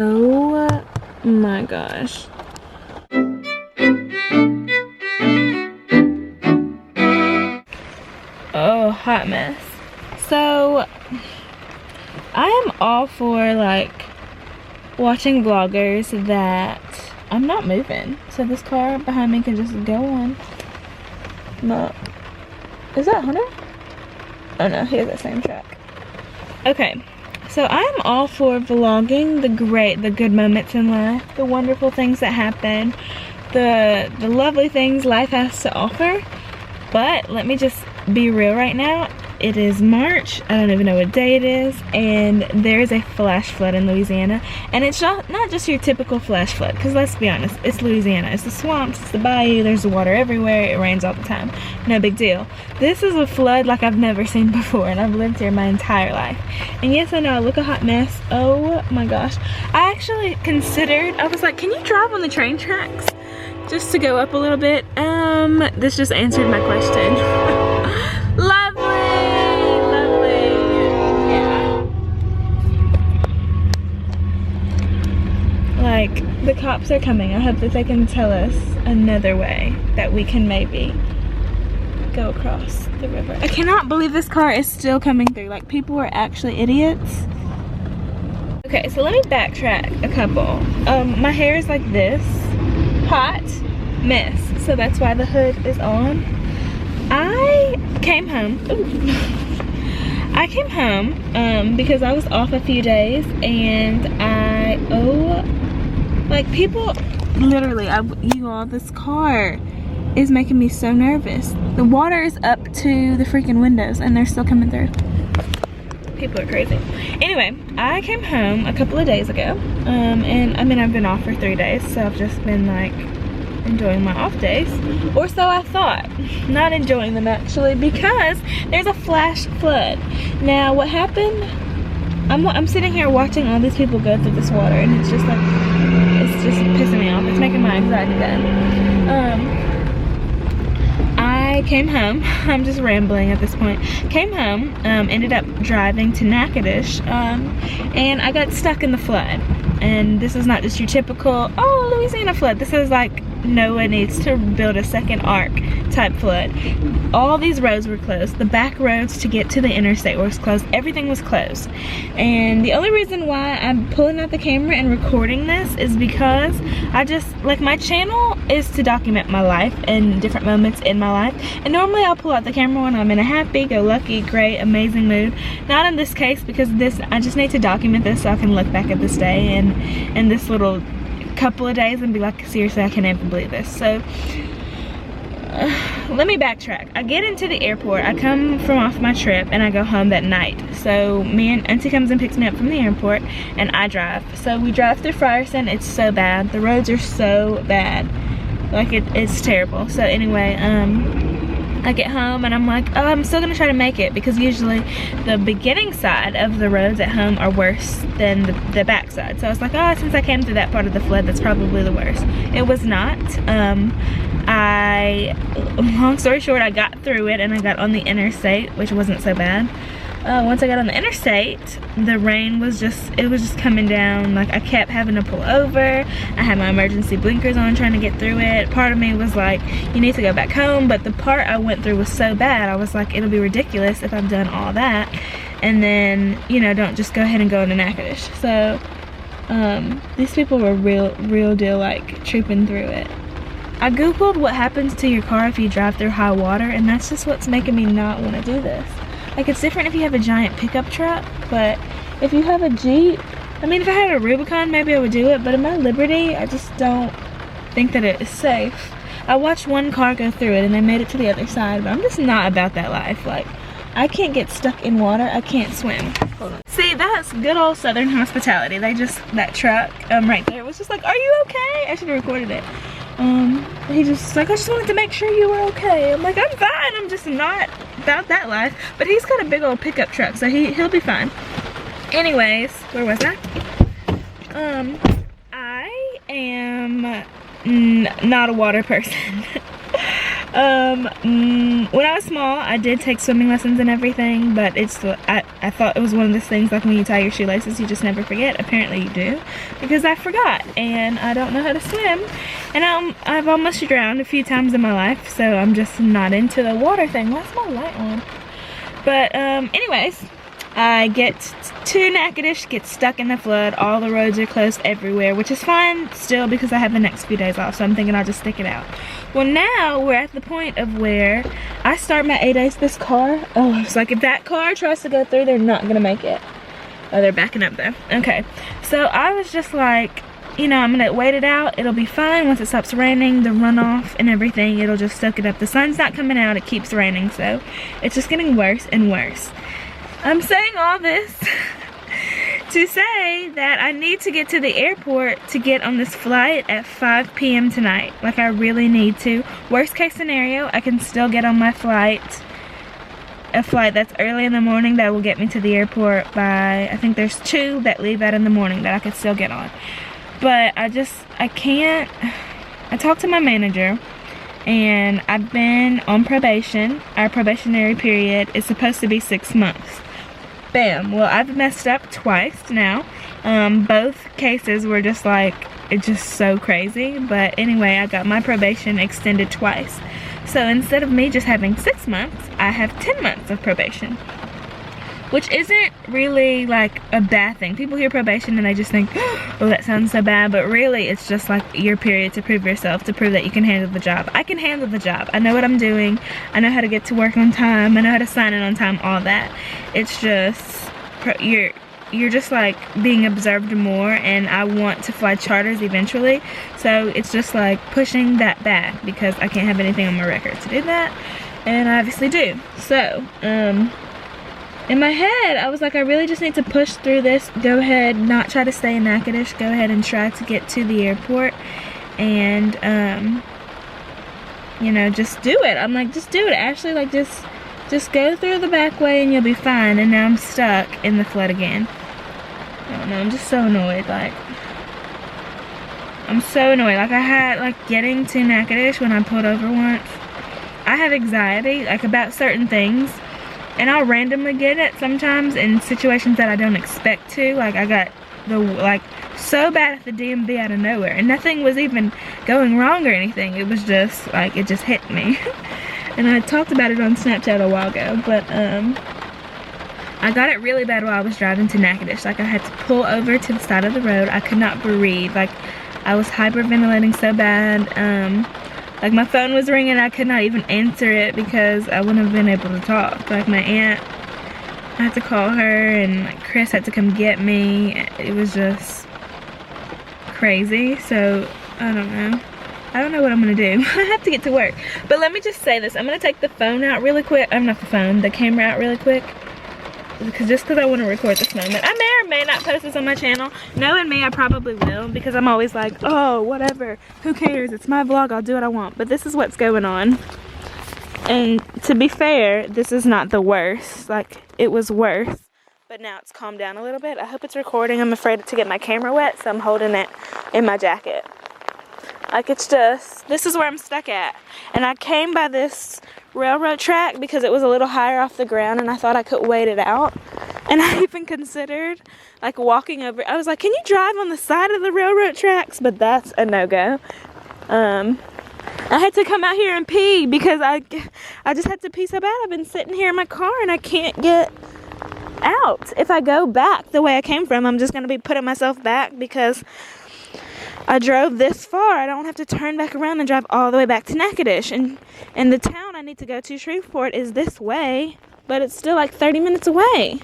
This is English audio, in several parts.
Oh my gosh. Oh, hot mess. So I am all for like watching vloggers that I'm not moving, so this car behind me can just go on. No, is that Hunter? Oh no, he has the same track. Okay, so I'm all for vlogging the good moments in life, the wonderful things that happen, the lovely things life has to offer. But let me just be real right now. It is March, I don't even know what day it is, and there is a flash flood in Louisiana. And it's not just your typical flash flood, because let's be honest, it's Louisiana. It's the swamps, it's the bayou, there's the water everywhere, it rains all the time. No big deal. This is a flood like I've never seen before, and I've lived here my entire life. And yes, I know, I look a hot mess. Oh my gosh. I actually considered, I was like, can you drive on the train tracks? Just to go up a little bit. This just answered my question. Lovely, lovely, yeah. Like, the cops are coming. I hope that they can tell us another way that we can maybe go across the river. I cannot believe this car is still coming through. Like, people are actually idiots. Okay, so let me backtrack a couple. My hair is like this. Hot mess, so that's why the hood is on. I came home because I was off a few days, and like people literally, you all, this car is making me so nervous. The water is up to the freaking windows and they're still coming through. People are crazy. Anyway, I came home a couple of days ago, and I mean, I've been off for 3 days, so I've just been like enjoying my off days, or so I thought. Not enjoying them actually, because there's a flash flood. Now what happened, I'm sitting here watching all these people go through this water, and it's just like, it's just pissing me off. It's making my anxiety bad. I came home, I'm just rambling at this point. Came home, ended up driving to Natchitoches, and I got stuck in the flood. And this is not just your typical, oh, Louisiana flood. This is like Noah needs to build a second ark type flood. All these roads were closed. The back roads to get to the interstate was closed. Everything was closed. And the only reason why I'm pulling out the camera and recording this is because I just, like, my channel is to document my life and different moments in my life. And normally I'll pull out the camera when I'm in a happy, go lucky, great, amazing mood. Not in this case, because I just need to document this so I can look back at this day and this little couple of days and be like, seriously, I can't even believe this. So let me backtrack. I get into the airport, I come from off my trip, and I go home that night. So me and Auntie comes and picks me up from the airport, and I drive. So we drive through Frierson. It's so bad. The roads are so bad. Like, it's terrible. So anyway, I get home and I'm like, oh, I'm still gonna try to make it, because usually the beginning side of the roads at home are worse than the back side. So I was like, oh, since I came through that part of the flood, that's probably the worst. It was not. Long story short, I got through it and I got on the interstate, which wasn't so bad. Once I got on the interstate, the rain was just coming down. Like, I kept having to pull over. I had my emergency blinkers on trying to get through it. Part of me was like, you need to go back home, but the part I went through was so bad, I was like, it'll be ridiculous if I've done all that and then, you know, don't just go ahead and go into Natchitoches. So these people were real deal, like, trooping through it. I googled what happens to your car if you drive through high water, and that's just what's making me not want to do this. Like, it's different if you have a giant pickup truck, but if you have a Jeep, I mean, if I had a Rubicon, maybe I would do it, but in my Liberty, I just don't think that it is safe. I watched one car go through it, and they made it to the other side, but I'm just not about that life. Like, I can't get stuck in water. I can't swim. Hold on. See, that's good old Southern hospitality. They just, that truck right there was just like, are you okay? I should have recorded it. He just like, I just wanted to make sure you were okay. I'm like, I'm fine. I'm just not about that life. But he's got a big old pickup truck, so he'll be fine. Anyways, where was I? I am not a water person. when I was small, I did take swimming lessons and everything, but I thought it was one of those things like when you tie your shoelaces, you just never forget. Apparently you do, because I forgot, and I don't know how to swim, and I've almost drowned a few times in my life, so I'm just not into the water thing. Why's my light on? But anyways, I get to Natchitoches, get stuck in the flood. All the roads are closed everywhere, which is fine still because I have the next few days off, so I'm thinking I'll just stick it out. Well, now we're at the point of where I start my 8 days. This car, oh, it's like if that car tries to go through, they're not gonna make it. Oh, they're backing up though. Okay, so I was just like, you know, I'm gonna wait it out. It'll be fine once it stops raining, the runoff and everything, it'll just soak it up. The sun's not coming out, it keeps raining, so it's just getting worse and worse. I'm saying all this to say that I need to get to the airport to get on this flight at 5 p.m. tonight. Like, I really need to. Worst case scenario, I can still get on my flight, a flight that's early in the morning that will get me to the airport by, I think there's 2 that leave out in the morning that I could still get on. But I can't. I talked to my manager, and I've been on probation. Our probationary period is supposed to be 6 months. Bam. Well, I've messed up twice now. Both cases were just like, it's just so crazy. But anyway, I got my probation extended twice. So instead of me just having 6 months, I have 10 months of probation, which isn't really like a bad thing. People hear probation and they just think, oh, that sounds so bad, but really it's just like your period to prove yourself, to prove that you can handle the job. I can handle the job. I know what I'm doing. I know how to get to work on time. I know how to sign in on time, all that. It's just, you're just like being observed more, and I want to fly charters eventually. So it's just like pushing that back because I can't have anything on my record to do that, and I obviously do. So, in my head, I was like, I really just need to push through this. Go ahead, not try to stay in Natchitoches. Go ahead and try to get to the airport. And, you know, just do it. I'm like, just do it, Ashley. Like, just go through the back way and you'll be fine. And now I'm stuck in the flood again. I don't know, I'm just so annoyed. Like, I'm so annoyed. Like, I had, like, getting to Natchitoches when I pulled over once. I have anxiety, like, about certain things. And I'll randomly get it sometimes in situations that I don't expect to. Like, I got so bad at the DMV out of nowhere, and nothing was even going wrong or anything. It was just like, it just hit me. And I talked about it on Snapchat a while ago, but I got it really bad while I was driving to Natchitoches. Like, I had to pull over to the side of the road. I could not breathe. Like, I was hyperventilating so bad. Like, my phone was ringing, I could not even answer it because I wouldn't have been able to talk. Like, my aunt, I had to call her, and like, Chris had to come get me. It was just crazy. So, I don't know. I don't know what I'm gonna do. I have to get to work. But let me just say this. I'm gonna take the phone out really quick. I'm not the phone, the camera out really quick. Just because I want to record this moment. I may or may not post this on my channel. Knowing me, I probably will, because I'm always like, oh, whatever, who cares, it's my vlog, I'll do what I want. But this is what's going on, and to be fair, this is not the worst. Like, it was worse, but now it's calmed down a little bit. I hope it's recording. I'm afraid to get my camera wet, so I'm holding it in my jacket. Like, it's just, this is where I'm stuck at. And I came by this railroad track because it was a little higher off the ground, and I thought I could wait it out. And I even considered like walking over. I was like, can you drive on the side of the railroad tracks? But that's a no-go. I had to come out here and pee because I just had to pee so bad. I've been sitting here in my car and I can't get out. If I go back the way I came from, I'm just going to be putting myself back because I drove this far. I don't have to turn back around and drive all the way back to Natchitoches. And the town I need to go to, Shreveport, is this way, but it's still like 30 minutes away.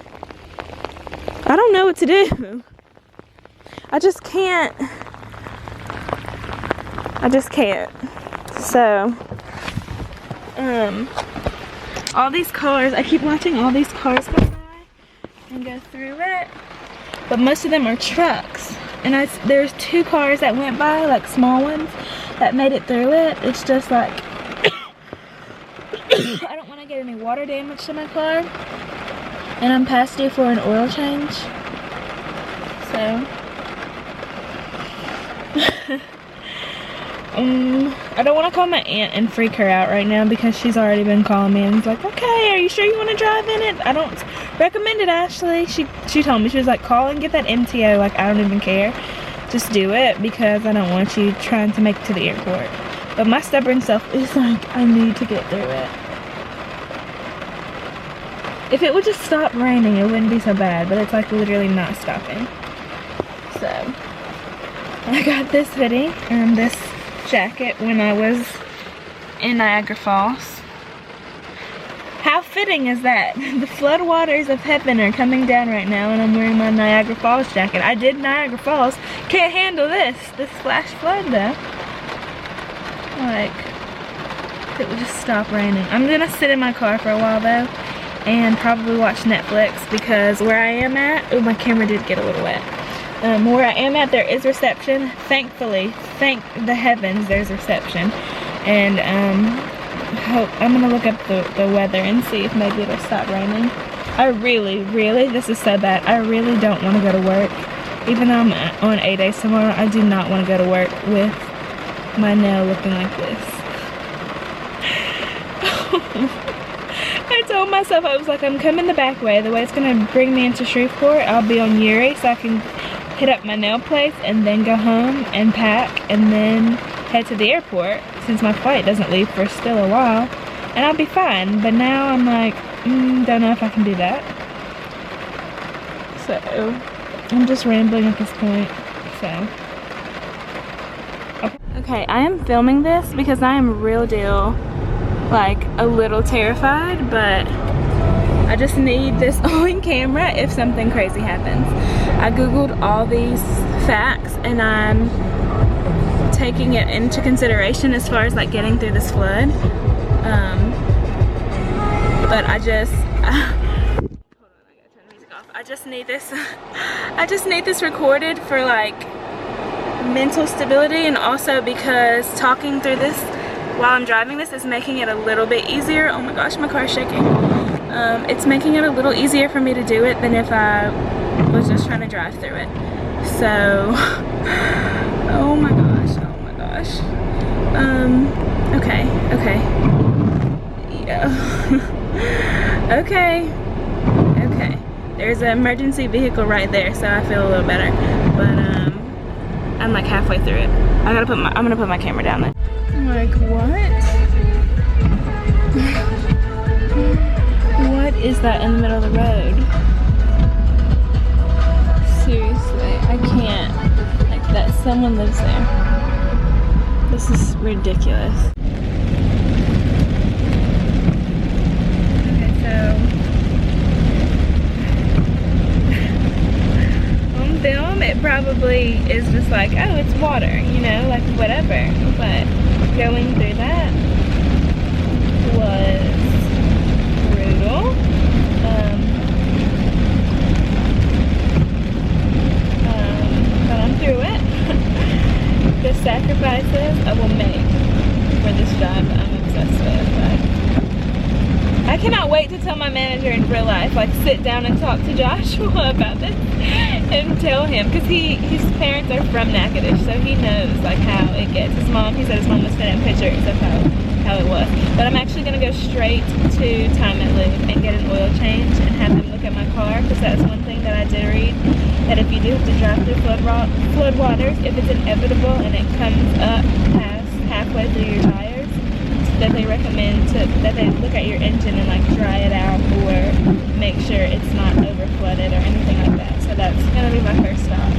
I don't know what to do. I just can't. So, all these cars, I keep watching all these cars go by and go through it, but most of them are trucks. And there's 2 cars that went by, like small ones, that made it through it. It's just like, I don't want to get any water damage to my car. And I'm past due for an oil change. So, I don't want to call my aunt and freak her out right now because she's already been calling me and was like, okay, are you sure you want to drive in it? I don't recommend it, Ashley. She told me, she was like, call and get that MTO. Like, I don't even care. Just do it because I don't want you trying to make it to the airport. But my stubborn self is like, I need to get through it. If it would just stop raining, it wouldn't be so bad, but it's like literally not stopping. So, I got this hoodie and this jacket when I was in Niagara Falls. How fitting is that? The flood waters of heaven are coming down right now and I'm wearing my Niagara Falls jacket. I did Niagara Falls. Can't handle this flash flood though. Like, if it would just stop raining. I'm gonna sit in my car for a while though and probably watch Netflix because where I am at, oh, my camera did get a little wet. Where I am at, there is reception. Thankfully, thank the heavens, there's reception. And I'm gonna look up the weather and see if maybe it'll stop raining. I really, this is so bad. I really don't want to go to work. Even though I'm on 8 days tomorrow, I do not want to go to work with my nail looking like this. I told myself, I was like, I'm coming the back way. The way it's gonna bring me into Shreveport, I'll be on Uri so I can hit up my nail place and then go home and pack and then head to the airport since my flight doesn't leave for still a while and I'll be fine. But now I'm like, don't know if I can do that. So I'm just rambling at this point. So okay, I am filming this because I am real deal like a little terrified, but I just need this on camera if something crazy happens. I googled all these facts and I'm taking it into consideration as far as like getting through this flood. But I just hold on, I gotta turn the music off. I just need this recorded for like mental stability, and also because talking through this while I'm driving this is making it a little bit easier. Oh my gosh, my car's shaking. It's making it a little easier for me to do it than if I was just trying to drive through it. So, oh my gosh. Okay. Yeah. Okay. There's an emergency vehicle right there, so I feel a little better. But I'm like halfway through it. I'm gonna put my camera down there. Like, what? What is that in the middle of the road? Seriously, I can't. Like, that someone lives there. This is ridiculous. Okay, so on film it probably is just like, oh, it's water, you know, like whatever. But going through that was brutal. But I'm through it. The sacrifices I will make for this job that I'm obsessed with. I cannot wait to tell my manager in real life, like sit down and talk to Joshua about this and tell him, because his parents are from Natchitoches, so he knows like how it gets. He said his mom was sending pictures of how it was. But I'm actually going to go straight to Time at Lube and get an oil change and have him look at my car, because that's one thing that I did read, that if you do have to drive through flood waters, if it's inevitable and it comes up past halfway through your tires, that they recommend that they look at your engine and like dry it out or make sure it's not over flooded or anything like that. So that's gonna be my first stop.